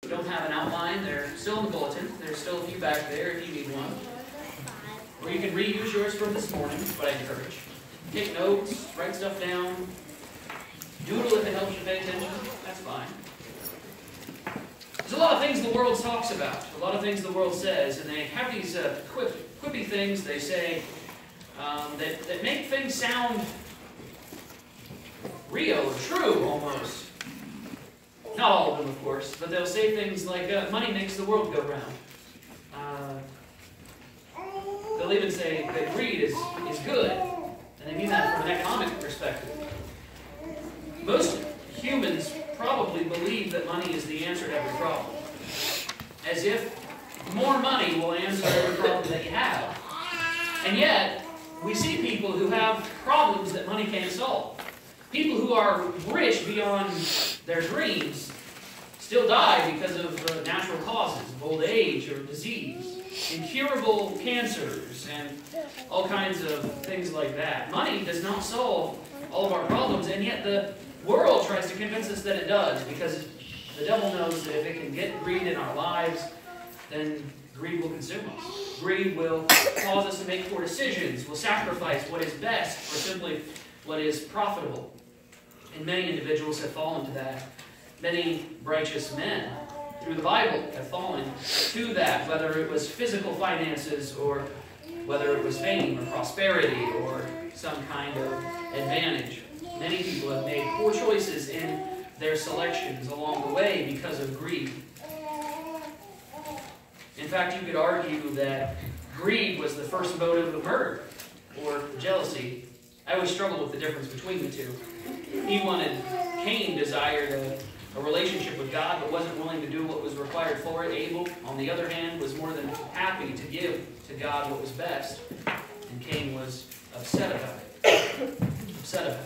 If you don't have an outline, they're still in the bulletin. There's still a few back there if you need one. Or you can reuse yours from this morning, but I encourage. Take notes, write stuff down, doodle if it helps you pay attention. That's fine. There's a lot of things the world talks about, a lot of things the world says, and they have these quippy things they say that make things sound real or true almost. Not all of them, of course, but they'll say things like, money makes the world go round. They'll even say that greed is good, and they mean that from an economic perspective. Most humans probably believe that money is the answer to every problem, as if more money will answer every problem that you have. And yet, we see people who have problems that money can't solve. People who are rich beyond their dreams still die because of natural causes, of old age or disease, incurable cancers, and all kinds of things like that. Money does not solve all of our problems, and yet the world tries to convince us that it does, because the devil knows that if it can get greed in our lives, then greed will consume us. Greed will cause us to make poor decisions, will sacrifice what is best for simply what is profitable. And many individuals have fallen to that. Many righteous men through the Bible have fallen to that, whether it was physical finances or whether it was fame or prosperity or some kind of advantage. Many people have made poor choices in their selections along the way because of greed. In fact, you could argue that greed was the first motive of murder or jealousy. I always struggle with the difference between the two. Cain desired a relationship with God, but wasn't willing to do what was required for it. Abel, on the other hand, was more than happy to give to God what was best. And Cain was upset about it.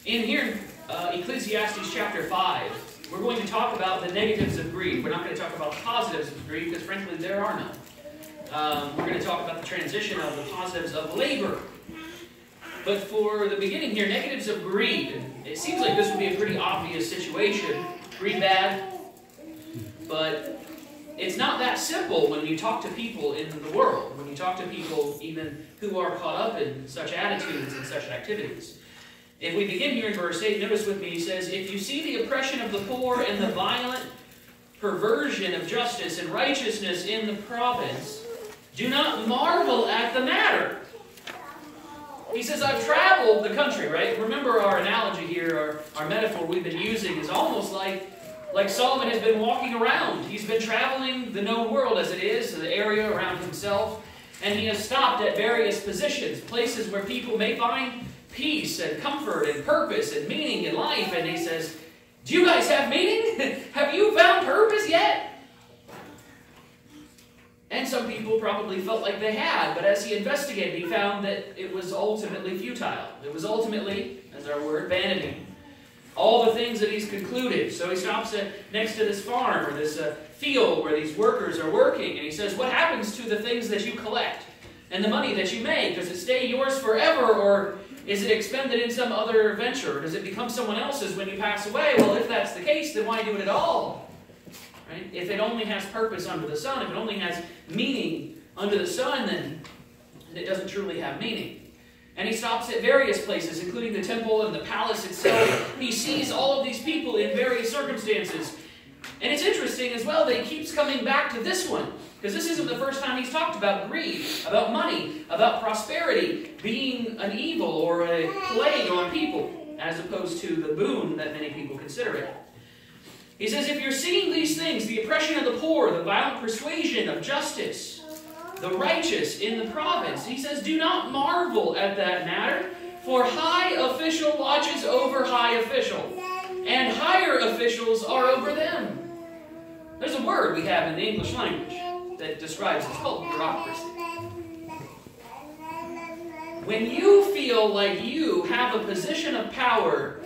In here, Ecclesiastes chapter 5, we're going to talk about the negatives of greed. We're not going to talk about the positives of greed, because frankly, there are none. We're going to talk about the transition of the positives of labor. But for the beginning here, negatives of greed. It seems like this would be a pretty obvious situation. Greed bad. But it's not that simple when you talk to people in the world, when you talk to people even who are caught up in such attitudes and such activities. If we begin here in verse 8, notice with me, he says, "If you see the oppression of the poor and the violent perversion of justice and righteousness in the province, do not marvel at the matter." He says, I've traveled the country, right? Remember our analogy here, our metaphor we've been using is almost like Solomon has been walking around. He's been traveling the known world as it is, the area around himself, and he has stopped at various positions, places where people may find peace and comfort and purpose and meaning in life. And he says, do you guys have meaning? Have you found purpose yet? And some people probably felt like they had, but as he investigated, he found that it was ultimately futile. It was ultimately, as our word, vanity. All the things that he's concluded. So he stops next to this farm or this field where these workers are working, and he says, what happens to the things that you collect and the money that you make? Does it stay yours forever, or is it expended in some other venture? Does it become someone else's when you pass away? Well, if that's the case, then why do it at all? Right? If it only has purpose under the sun, if it only has meaning under the sun, then it doesn't truly have meaning. And he stops at various places, including the temple and the palace itself. He sees all of these people in various circumstances. And it's interesting as well that he keeps coming back to this one, because this isn't the first time he's talked about greed, about money, about prosperity being an evil or a plague on people, as opposed to the boon that many people consider it. He says, if you're seeing these things, the oppression of the poor, the violent persuasion of justice, the righteous in the province, he says, do not marvel at that matter, for high official watches over high official, and higher officials are over them. There's a word we have in the English language that describes it. It's called bureaucracy. When you feel like you have a position of power,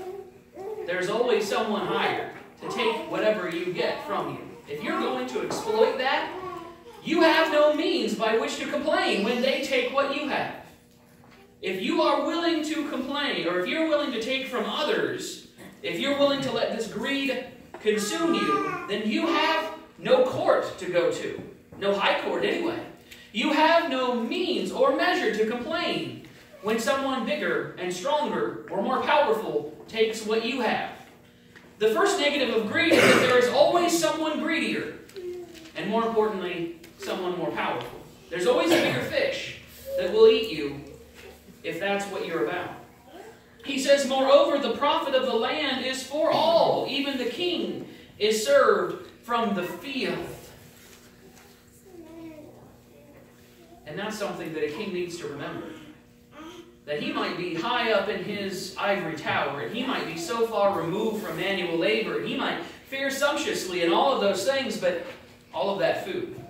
there's always someone higher to take whatever you get from you. If you're going to exploit that, you have no means by which to complain when they take what you have. If you are willing to complain, or if you're willing to take from others, if you're willing to let this greed consume you, then you have no court to go to. No high court anyway. You have no means or measure to complain when someone bigger and stronger or more powerful takes what you have. The first negative of greed is that there is always someone greedier, and more importantly, someone more powerful. There's always a bigger fish that will eat you if that's what you're about. He says, moreover, the profit of the land is for all. Even the king is served from the field. And that's something that a king needs to remember. That he might be high up in his ivory tower, and he might be so far removed from manual labor, and he might fare sumptuously and all of those things, but all of that food,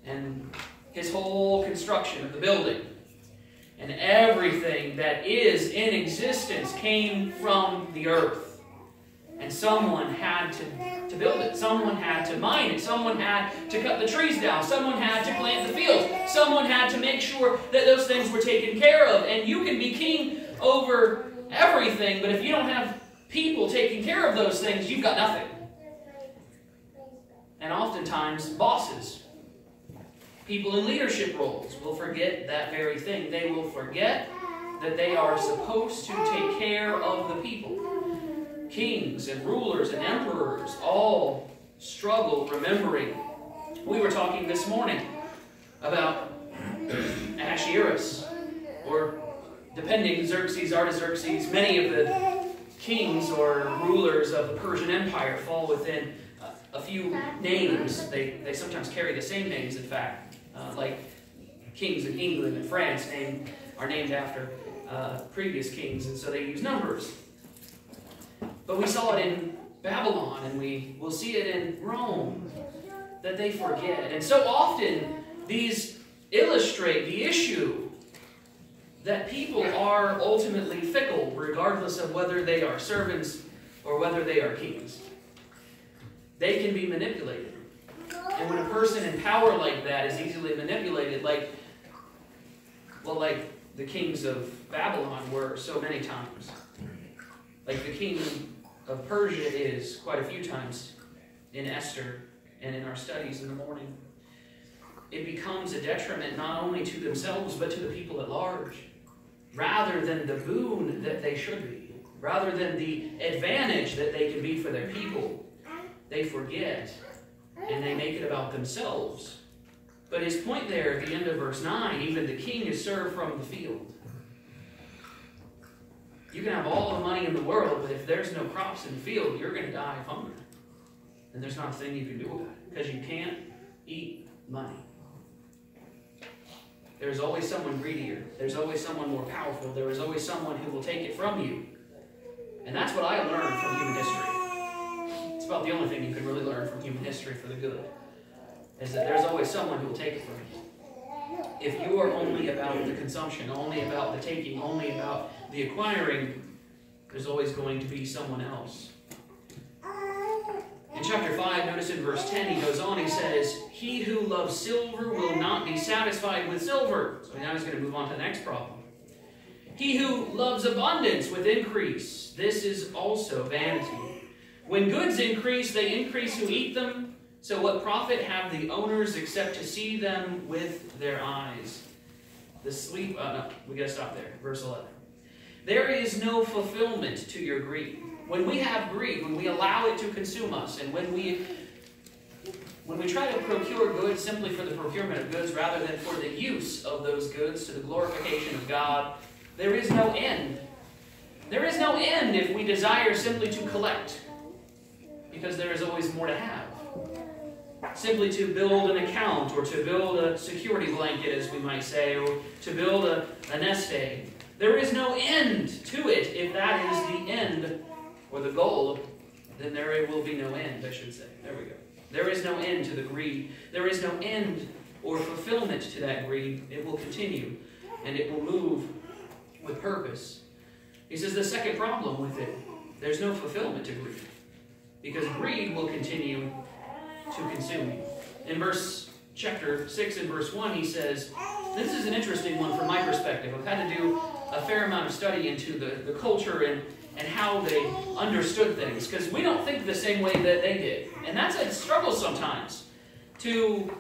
and his whole construction of the building, and everything that is in existence came from the earth. And someone had to build it. Someone had to mine it. Someone had to cut the trees down. Someone had to plant the fields. Someone had to make sure that those things were taken care of. And you can be king over everything, but if you don't have people taking care of those things, you've got nothing. And oftentimes, bosses, people in leadership roles, will forget that very thing. They will forget that they are supposed to take care of the people. Kings and rulers and emperors all struggle remembering. We were talking this morning about Ahasuerus, or depending, Xerxes, Artaxerxes. Many of the kings or rulers of the Persian Empire fall within a few names. They sometimes carry the same names, in fact. Like kings in England and France are named after previous kings, and so they use numbers. But we saw it in Babylon, and we will see it in Rome, that they forget. And so often, these illustrate the issue that people are ultimately fickle, regardless of whether they are servants or whether they are kings. They can be manipulated. And when a person in power like that is easily manipulated, like the kings of Babylon were so many times, like the king of Persia is quite a few times in Esther and in our studies in the morning, it becomes a detriment not only to themselves but to the people at large, rather than the boon that they should be, rather than the advantage that they can be for their people. They forget, and they make it about themselves. But his point there at the end of verse 9, even the king is served from the field. You can have all the money in the world, but if there's no crops in the field, you're going to die of hunger. And there's not a thing you can do about it, because you can't eat money. There's always someone greedier. There's always someone more powerful. There is always someone who will take it from you. And that's what I learned from human history. It's about the only thing you can really learn from human history for the good, is that there's always someone who will take it from you. If you are only about the consumption, only about the taking, only about the acquiring, there's always going to be someone else. In chapter 5, notice in verse 10, he goes on, he says, he who loves silver will not be satisfied with silver. So now he's going to move on to the next problem. He who loves abundance with increase, this is also vanity. When goods increase, they increase who eat them. So what profit have the owners except to see them with their eyes? We got to stop there. Verse 11. There is no fulfillment to your greed. When we have greed, when we allow it to consume us, and when we try to procure goods simply for the procurement of goods rather than for the use of those goods to the glorification of God, there is no end. There is no end if we desire simply to collect, because there is always more to have. Simply to build an account, or to build a security blanket, as we might say, or to build a nest egg. There is no end to it. If that is the end or the goal, then there will be no end, I should say. There we go. There is no end to the greed. There is no end or fulfillment to that greed. It will continue, and it will move with purpose. He says the second problem with it, there's no fulfillment to greed, because greed will continue to consume you. In chapter 6 and verse 1, he says, this is an interesting one from my perspective. I've had to do a fair amount of study into the culture and how they understood things, because we don't think the same way that they did. And that's a struggle sometimes, to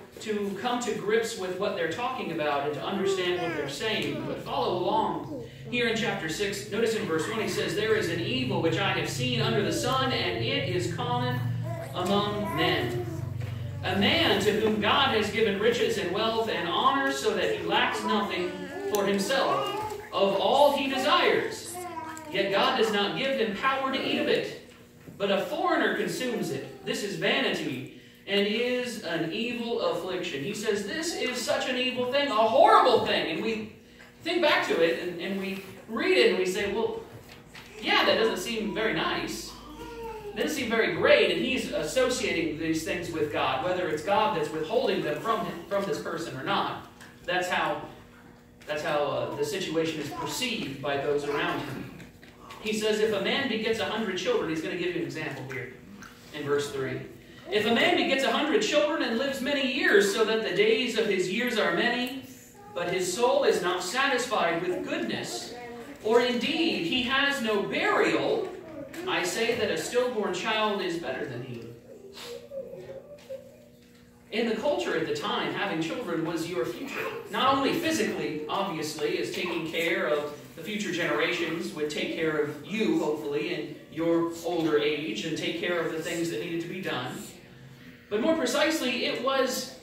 come to grips with what they're talking about and to understand what they're saying. But follow along. Here in chapter 6, notice in verse 1, he says, "There is an evil which I have seen under the sun, and it is common among men. A man to whom God has given riches and wealth and honor, so that he lacks nothing for himself of all he desires. Yet God does not give him power to eat of it, but a foreigner consumes it. This is vanity, and is an evil affliction." He says this is such an evil thing, a horrible thing. And we think back to it, and we read it, and we say, well, yeah, that doesn't seem very nice. It doesn't seem very great, and he's associating these things with God, whether it's God that's withholding them from this person or not. That's how the situation is perceived by those around him. He says, if a man begets 100 children, he's going to give you an example here in verse 3. If a man begets 100 children and lives many years, so that the days of his years are many, but his soul is not satisfied with goodness, or indeed he has no burial, I say that a stillborn child is better than he. In the culture at the time, having children was your future. Not only physically, obviously, as taking care of the future generations would take care of you, hopefully, in your older age, and take care of the things that needed to be done. But more precisely, it was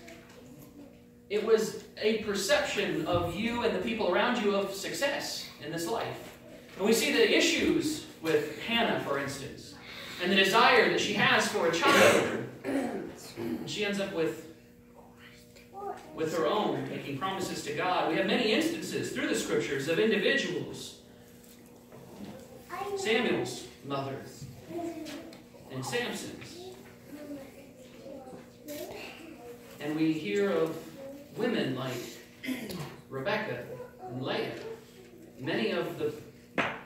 a perception of you and the people around you of success in this life. And we see the issues with Hannah, for instance, and the desire that she has for a child. And she ends up with her own, making promises to God. We have many instances through the Scriptures of individuals. Samuel's mother and Samson's. And we hear of women like Rebecca and Leah. Many of the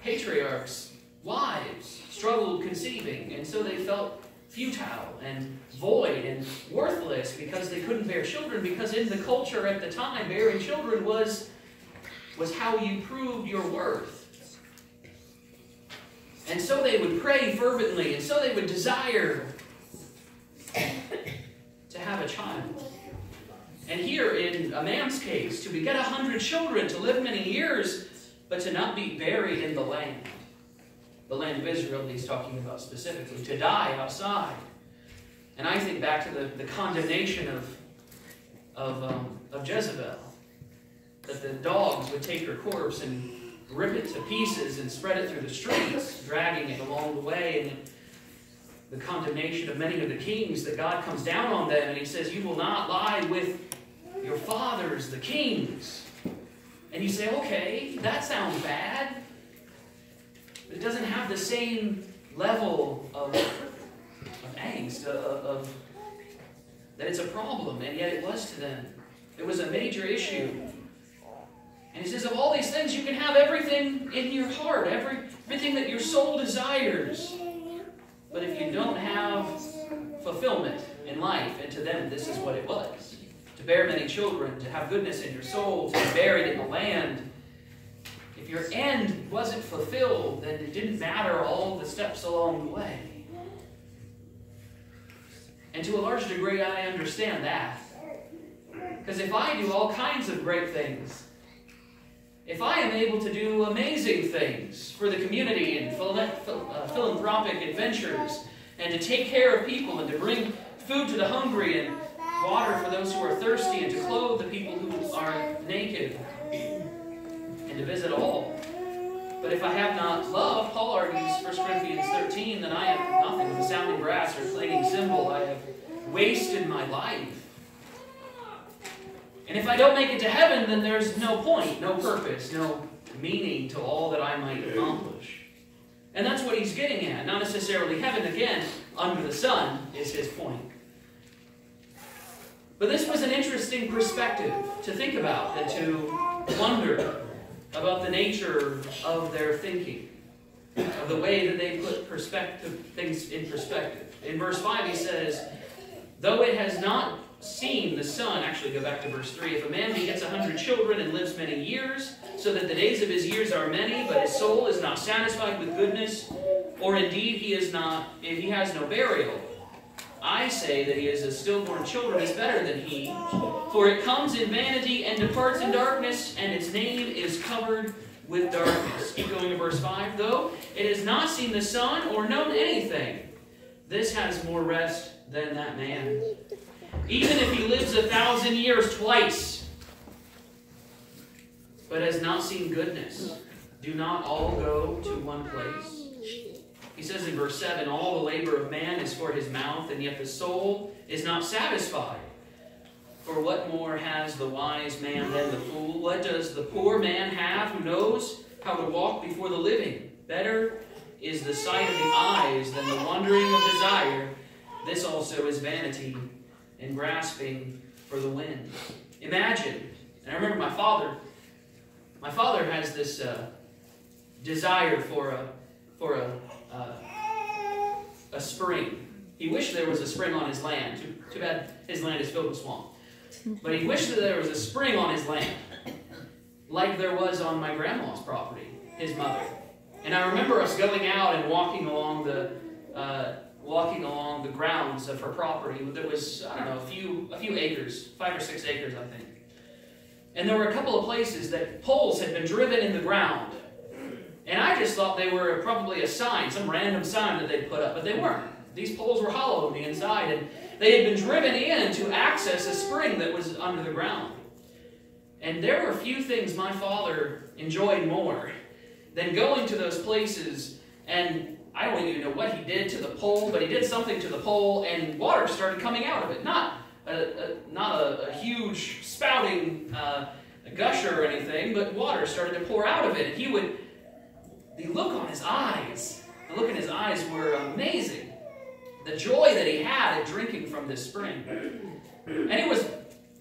patriarchs' wives struggled conceiving, and so they felt futile and void and worthless because they couldn't bear children, because in the culture at the time, bearing children was how you proved your worth. And so they would pray fervently, and so they would desire to have a child. And here in a man's case, to beget 100 children, to live many years, but to not be buried in the land of Israel that he's talking about specifically, to die outside. And I think back to the condemnation of Jezebel, that the dogs would take her corpse and rip it to pieces and spread it through the streets, dragging it along the way, and the condemnation of many of the kings, that God comes down on them and he says, you will not lie with your fathers, the kings. And you say, okay, that sounds bad. But it doesn't have the same level of angst, that it's a problem, and yet it was to them. It was a major issue. And he says, of all these things, you can have everything in your heart, everything that your soul desires. But if you don't have fulfillment in life, and to them this is what it was, to bear many children, to have goodness in your soul, to be buried in the land, if your end wasn't fulfilled, then it didn't matter all the steps along the way. And to a large degree, I understand that. Because if I do all kinds of great things, if I am able to do amazing things for the community and philanthropic adventures, and to take care of people, and to bring food to the hungry, and water for those who are thirsty, and to clothe the people who are naked, and to visit all. But if I have not love, Paul argues, 1 Corinthians 13, then I am nothing but a sounding brass or a clanging cymbal. I have wasted my life. And if I don't make it to heaven, then there's no point, no purpose, no meaning to all that I might accomplish. And that's what he's getting at. Not necessarily heaven, again, under the sun is his point. But this was an interesting perspective to think about and to wonder about the nature of their thinking, of the way that they put things in perspective. In verse 5 he says, though it has not seen the Son, actually go back to verse 3, if a man begets 100 children and lives many years, so that the days of his years are many, but his soul is not satisfied with goodness, or indeed he has no burial, I say that he is a stillborn children is better than he, for it comes in vanity and departs in darkness, and its name is covered with darkness. Keep going to verse 5. Though it has not seen the sun or known anything, this has more rest than that man. Even if he lives 1,000 years twice, but has not seen goodness, do not all go to one place? He says in verse 7, all the labor of man is for his mouth, and yet the soul is not satisfied. For what more has the wise man than the fool? What does the poor man have who knows how to walk before the living? Better is the sight of the eyes than the wandering of desire. This also is vanity and grasping for the wind. Imagine, and I remember my father has this desire for a spring. He wished there was a spring on his land. Too bad his land is filled with swamp. But he wished that there was a spring on his land, like there was on my grandma's property, his mother. And I remember us going out and walking along the grounds of her property. There was, I don't know, a few acres, 5 or 6 acres, I think. And there were a couple of places that poles had been driven in the ground. And I just thought they were probably a sign, some random sign that they'd put up, but they weren't. These poles were hollow on the inside, and they had been driven in to access a spring that was under the ground. And there were few things my father enjoyed more than going to those places, and I don't even know what he did to the pole, but he did something to the pole, and water started coming out of it. Not a huge spouting gusher or anything, but water started to pour out of it. And the look on his eyes, the look in his eyes were amazing. The joy that he had at drinking from this spring. And it was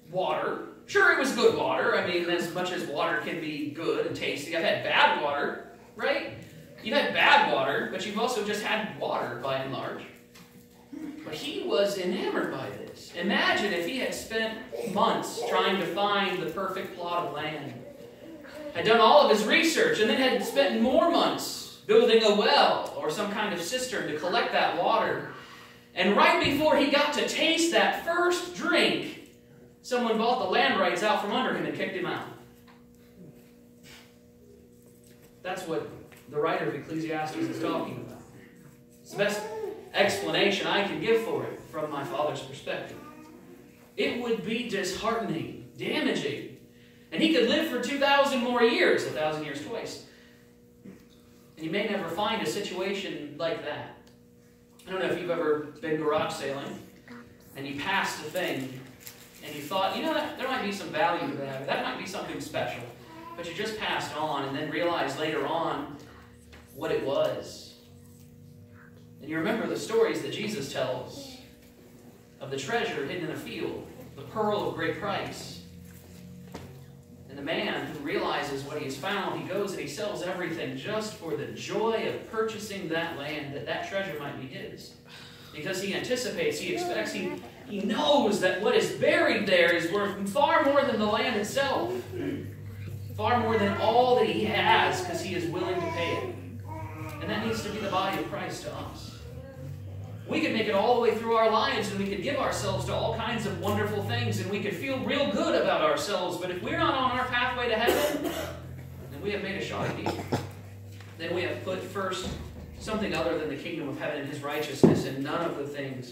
water. Sure, it was good water. I mean, as much as water can be good and tasty. I've had bad water, right? You've had bad water, but you've also just had water by and large. But he was enamored by this. Imagine if he had spent months trying to find the perfect plot of land. Had done all of his research, and then had spent more months building a well or some kind of cistern to collect that water. And right before he got to taste that first drink, someone bought the land rights out from under him and kicked him out. That's what the writer of Ecclesiastes is talking about. It's the best explanation I can give for it from my father's perspective. It would be disheartening, damaging. And he could live for 2,000 more years, 1,000 years twice. And you may never find a situation like that. I don't know if you've ever been garage sailing and you passed a thing and you thought, you know, there might be some value to that. That might be something special. But you just passed on and then realized later on what it was. And you remember the stories that Jesus tells of the treasure hidden in a field, the pearl of great price. And the man who realizes what he has found, he goes and he sells everything just for the joy of purchasing that land, that treasure might be his. Because he anticipates, he expects, he knows that what is buried there is worth far more than the land itself. Far more than all that he has, because he is willing to pay it. And that needs to be the body of Christ to us. We could make it all the way through our lives, and we could give ourselves to all kinds of wonderful things, and we could feel real good about ourselves. But if we're not on our pathway to heaven, then we have made a shoddy deal. Then we have put first something other than the kingdom of heaven and his righteousness, and none of the things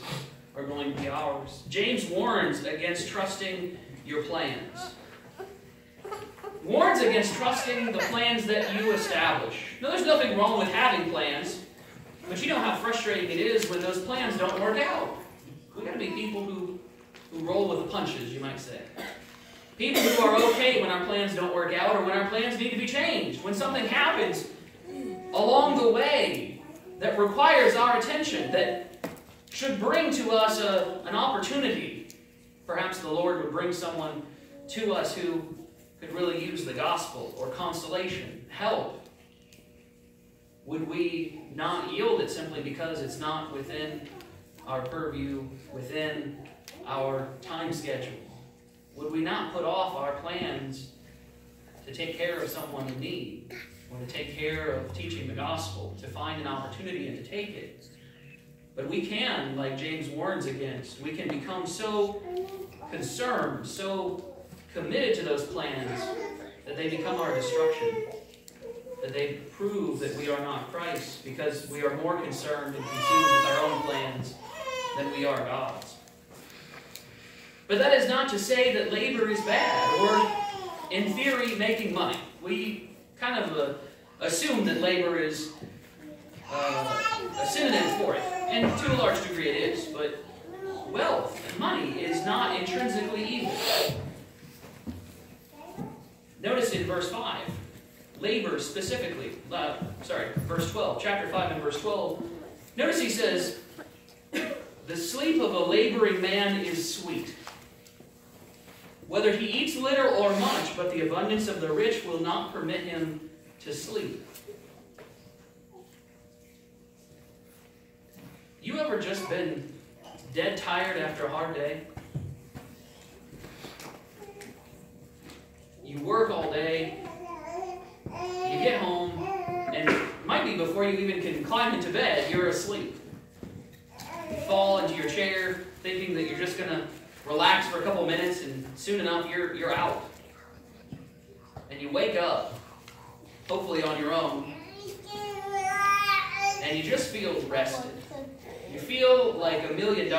are going to be ours. James warns against trusting your plans. Warns against trusting the plans that you establish. Now, there's nothing wrong with having plans. But you know how frustrating it is when those plans don't work out. We've got to be people who roll with the punches, you might say. People who are okay when our plans don't work out or when our plans need to be changed. When something happens along the way that requires our attention, that should bring to us an opportunity. Perhaps the Lord would bring someone to us who could really use the gospel or consolation, help. Would we not yield it simply because it's not within our purview, within our time schedule? Would we not put off our plans to take care of someone in need, or to take care of teaching the gospel, to find an opportunity and to take it? But we can, like James warns against, we can become so concerned, so committed to those plans that they become our destruction, that they prove that we are not Christ, because we are more concerned and consumed with our own plans than we are God's. But that is not to say that labor is bad, or, in theory, making money. We kind of assume that labor is a synonym for it, and to a large degree it is, but wealth and money is not intrinsically evil. Notice in verse 5, labor specifically, verse 12, chapter 5 and verse 12, notice he says, the sleep of a laboring man is sweet, whether he eats little or much, but the abundance of the rich will not permit him to sleep. You ever just been dead tired after a hard day? You work all day, you get home, and it might be before you even can climb into bed, you're asleep. You fall into your chair thinking that you're just going to relax for a couple minutes, and soon enough you're out. And you wake up, hopefully on your own, and you just feel rested. You feel like $1 million.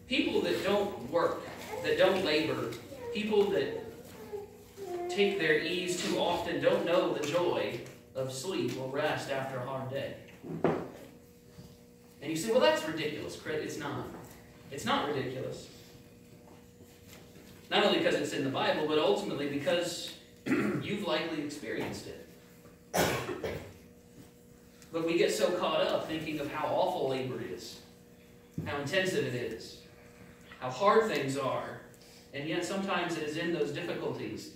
People that don't work, that don't labor, people that take their ease too often don't know the joy of sleep or rest after a hard day. And you say, well, that's ridiculous. It's not. It's not ridiculous. Not only because it's in the Bible, but ultimately because you've likely experienced it. But we get so caught up thinking of how awful labor is, how intensive it is, how hard things are, and yet sometimes it is in those difficulties,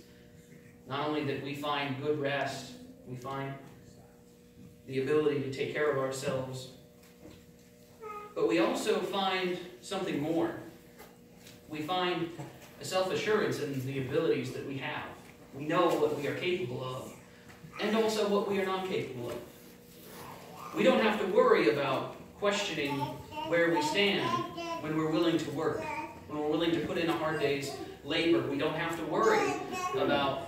not only that we find good rest, we find the ability to take care of ourselves, but we also find something more. We find a self-assurance in the abilities that we have. We know what we are capable of, and also what we are not capable of. We don't have to worry about questioning where we stand when we're willing to work, when we're willing to put in a hard day's labor. We don't have to worry about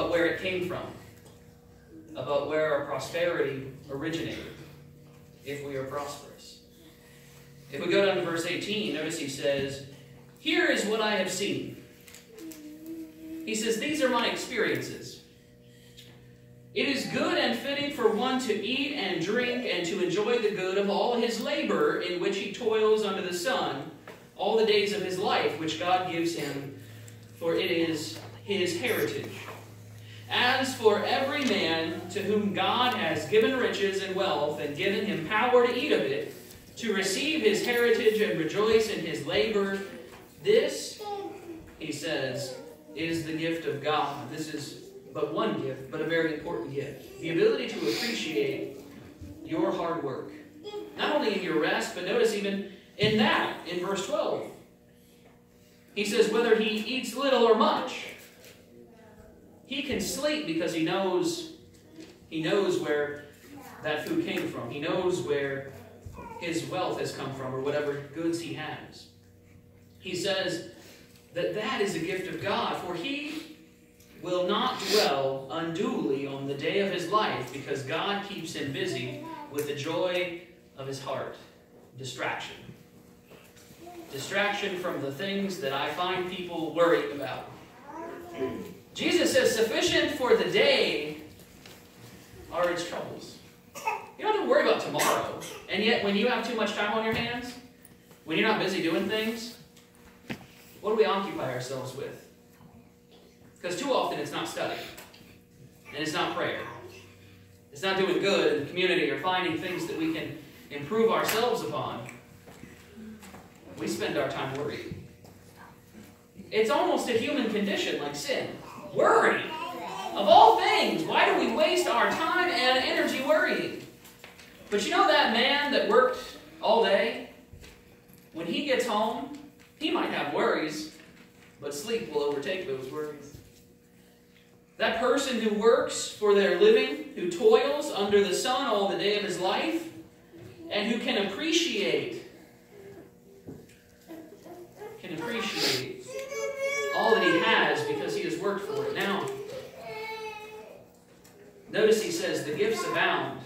where it came from, about where our prosperity originated, if we are prosperous. If we go down to verse 18, notice he says, here is what I have seen. He says, these are my experiences. It is good and fitting for one to eat and drink and to enjoy the good of all his labor in which he toils under the sun all the days of his life, which God gives him, for it is his heritage. As for every man to whom God has given riches and wealth and given him power to eat of it, to receive his heritage and rejoice in his labor, this, he says, is the gift of God. This is but one gift, but a very important gift. The ability to appreciate your hard work. Not only in your rest, but notice even in that, in verse 12. He says, whether he eats little or much, he can sleep because he knows where that food came from. He knows where his wealth has come from, or whatever goods he has. He says that is a gift of God, for he will not dwell unduly on the day of his life, because God keeps him busy with the joy of his heart. Distraction. Distraction from the things that I find people worried about. Jesus says, sufficient for the day are its troubles. You don't have to worry about tomorrow. And yet, when you have too much time on your hands, when you're not busy doing things, what do we occupy ourselves with? Because too often it's not study. And it's not prayer. It's not doing good in the community or finding things that we can improve ourselves upon. We spend our time worrying. It's almost a human condition, like sin. Worry. Of all things, why do we waste our time and energy worrying? But you know that man that worked all day, when he gets home, he might have worries, but sleep will overtake those worries. That person who works for their living, who toils under the sun all the day of his life, and who can appreciate all that he has because he has worked for it. Now, notice he says, the gifts abound.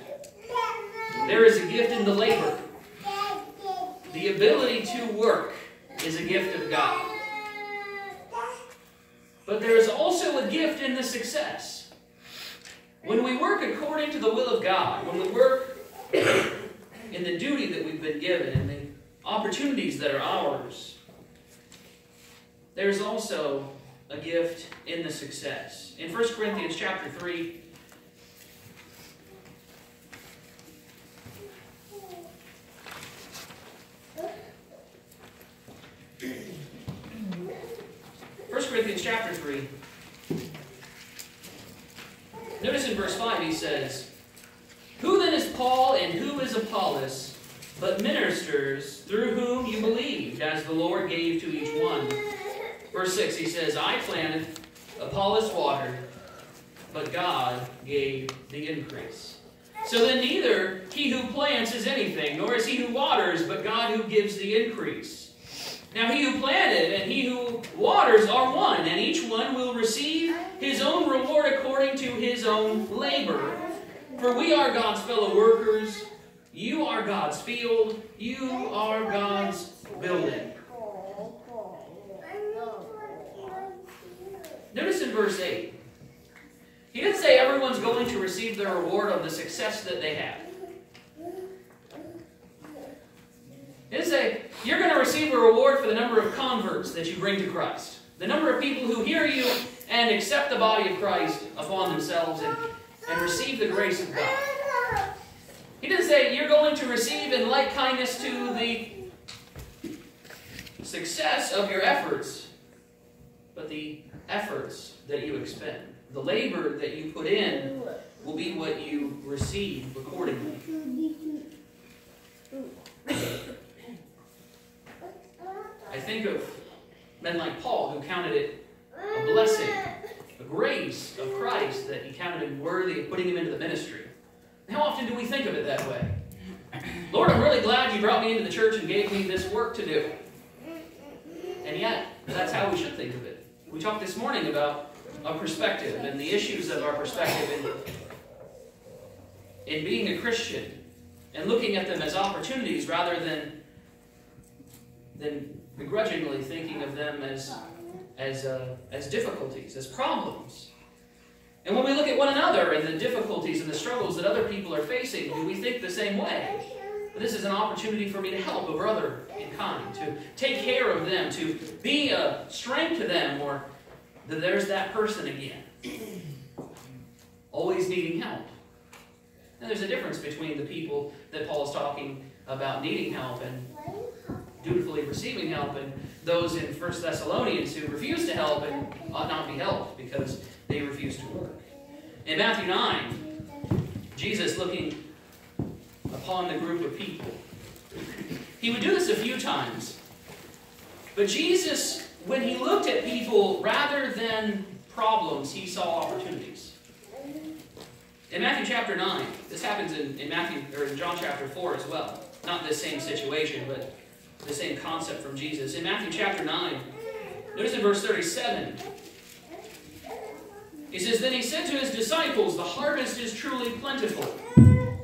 There is a gift in the labor. The ability to work is a gift of God. But there is also a gift in the success. When we work according to the will of God, when we work in the duty that we've been given and the opportunities that are ours, there's also a gift in the success. In 1 Corinthians chapter 3, chapter 3, notice in verse 5 he says, "Who then is Paul and who is Apollos, but ministers through whom you believed, as the Lord gave to each one?" Verse 6 he says, "I planted, Apollos watered, but God gave the increase." So then neither he who plants is anything, nor is he who waters, but God who gives the increase. Now he who planted and he who waters are one, and each one will receive his own reward according to his own labor. For we are God's fellow workers. You are God's field. You are God's building. Notice in verse 8, he didn't say everyone's going to receive the reward of the success that they have. He didn't say, you're going to receive a reward for the number of converts that you bring to Christ. The number of people who hear you and accept the body of Christ upon themselves and receive the grace of God. He didn't say you're going to receive in like kindness to the success of your efforts, but the efforts that you expend. The labor that you put in will be what you receive accordingly. I think of men like Paul, who counted it a blessing, a grace of Christ, that he counted him worthy of putting him into the ministry. How often do we think of it that way? Lord, I'm really glad you brought me into the church and gave me this work to do. And yet, that's how we should think of it. We talked this morning about our perspective and the issues of our perspective in being a Christian and looking at them as opportunities rather than begrudgingly thinking of them as difficulties, as problems. And when we look at one another and the difficulties and the struggles that other people are facing, do we think the same way? This is an opportunity for me to help a brother in kind, to take care of them, to be a strength to them, or there's that person again, always needing help. And there's a difference between the people that Paul is talking about needing help and dutifully receiving help, and those in 1 Thessalonians who refuse to help and ought not be helped because they refuse to work. In Matthew 9, Jesus looking upon the group of people. He would do this a few times. But Jesus, when he looked at people, rather than problems, he saw opportunities. In Matthew chapter 9, this happens in John chapter 4 as well. Not this same situation, but the same concept from Jesus. In Matthew chapter 9, notice in verse 37, he says, "Then he said to his disciples, the harvest is truly plentiful,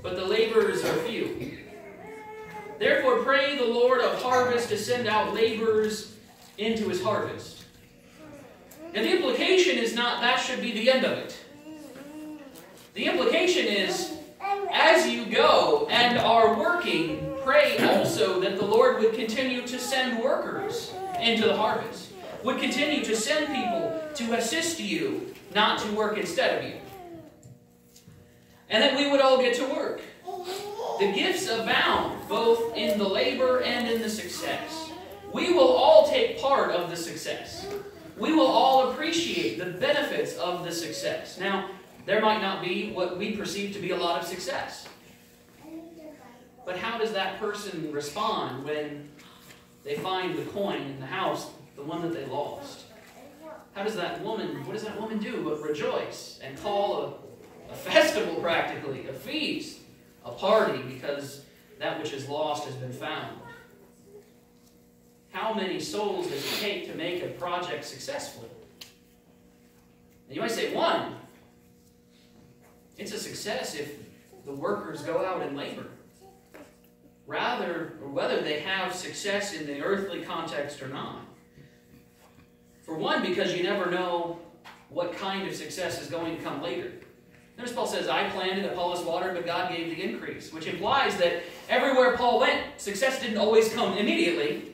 but the laborers are few. Therefore pray the Lord of harvest to send out laborers into his harvest." And the implication is not that should be the end of it. The implication is, as you go and are working, pray also that the Lord would continue to send workers into the harvest, would continue to send people to assist you, not to work instead of you. And that we would all get to work. The gifts abound, both in the labor and in the success. We will all take part of the success. We will all appreciate the benefits of the success. Now, there might not be what we perceive to be a lot of success. But how does that person respond when they find the coin in the house, the one that they lost? What does that woman do but rejoice and call a festival practically, a feast, a party, because that which is lost has been found? How many souls does it take to make a project successful? And you might say, one. It's a success if the workers go out and labor. Whether they have success in the earthly context or not. For one, because you never know what kind of success is going to come later. Notice Paul says, I planted, Apollos watered, but God gave the increase. Which implies that everywhere Paul went, success didn't always come immediately.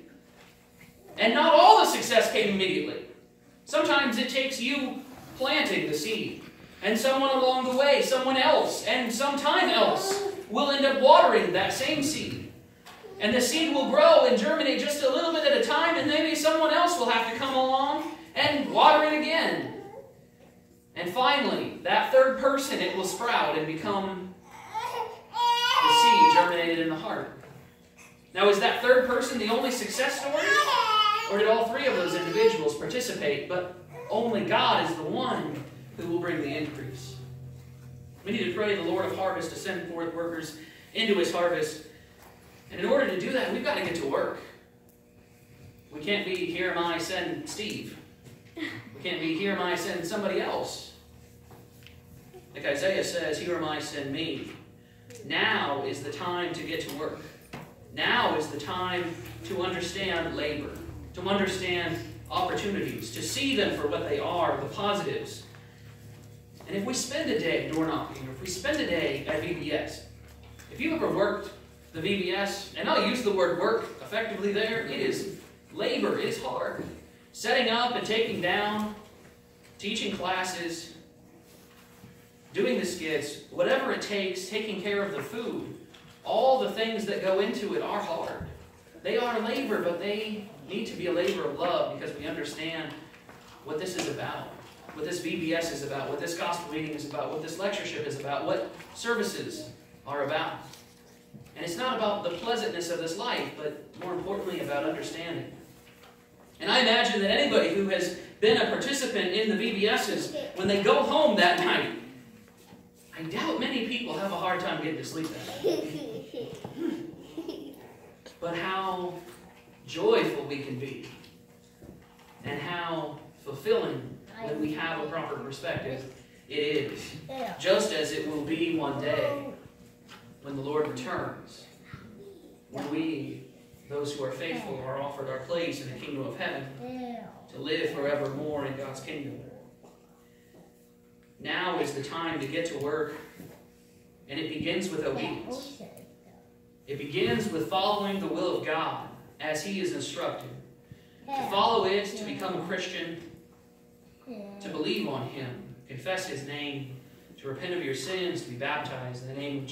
And not all the success came immediately. Sometimes it takes you planting the seed. And someone along the way, someone else, and sometime else, will end up watering that same seed. And the seed will grow and germinate just a little bit at a time, and maybe someone else will have to come along and water it again. And finally, that third person, it will sprout and become the seed germinated in the heart. Now, is that third person the only success story? Or did all three of those individuals participate? But only God is the one who will bring the increase. We need to pray the Lord of harvest to send forth workers into his harvest. And in order to do that, we've got to get to work. We can't be, here am I, send Steve. We can't be, here am I, send somebody else. Like Isaiah says, here am I, send me. Now is the time to get to work. Now is the time to understand labor, to understand opportunities, to see them for what they are, the positives. And if we spend a day door knocking, or if we spend a day at VBS, if you ever worked the VBS, and I'll use the word work effectively there, it is labor, it is hard. Setting up and taking down, teaching classes, doing the skits, whatever it takes, taking care of the food, all the things that go into it are hard. They are labor, but they need to be a labor of love because we understand what this is about, what this VBS is about, what this gospel reading is about, what this lectureship is about, what services are about. And it's not about the pleasantness of this life, but more importantly about understanding. And I imagine that anybody who has been a participant in the VBSs, when they go home that night, I doubt many people have a hard time getting to sleep that night. But how joyful we can be, and how fulfilling when we have a proper perspective it is. Just as it will be one day when the Lord returns, when we, those who are faithful, are offered our place in the kingdom of heaven to live forevermore in God's kingdom. Now is the time to get to work, and it begins with obedience. It begins with following the will of God as He is instructed. To follow it, to become a Christian, to believe on Him, confess His name, to repent of your sins, to be baptized in the name of Jesus.